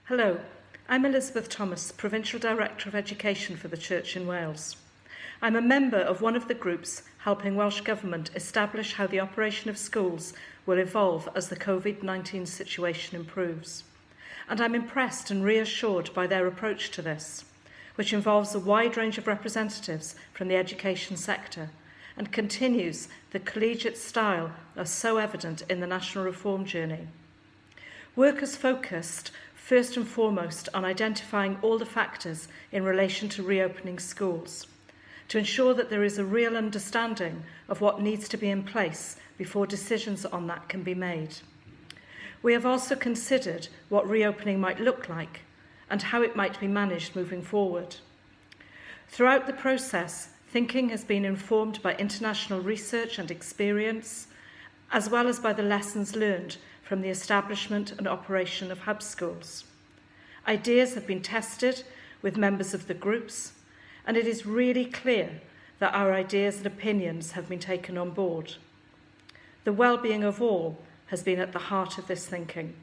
Hello, I'm Elizabeth Thomas, Provincial Director of Education for the Church in Wales. I'm a member of one of the groups helping Welsh Government establish how the operation of schools will evolve as the COVID-19 situation improves. And I'm impressed and reassured by their approach to this, which involves a wide range of representatives from the education sector and continues the collegiate style that's so evident in the national reform journey. Work is focused first and foremost on identifying all the factors in relation to reopening schools, to ensure that there is a real understanding of what needs to be in place before decisions on that can be made. We have also considered what reopening might look like and how it might be managed moving forward. Throughout the process, thinking has been informed by international research and experience, as well as by the lessons learned from the establishment and operation of hub schools. Ideas have been tested with members of the groups, and it is really clear that our ideas and opinions have been taken on board. The well-being of all has been at the heart of this thinking.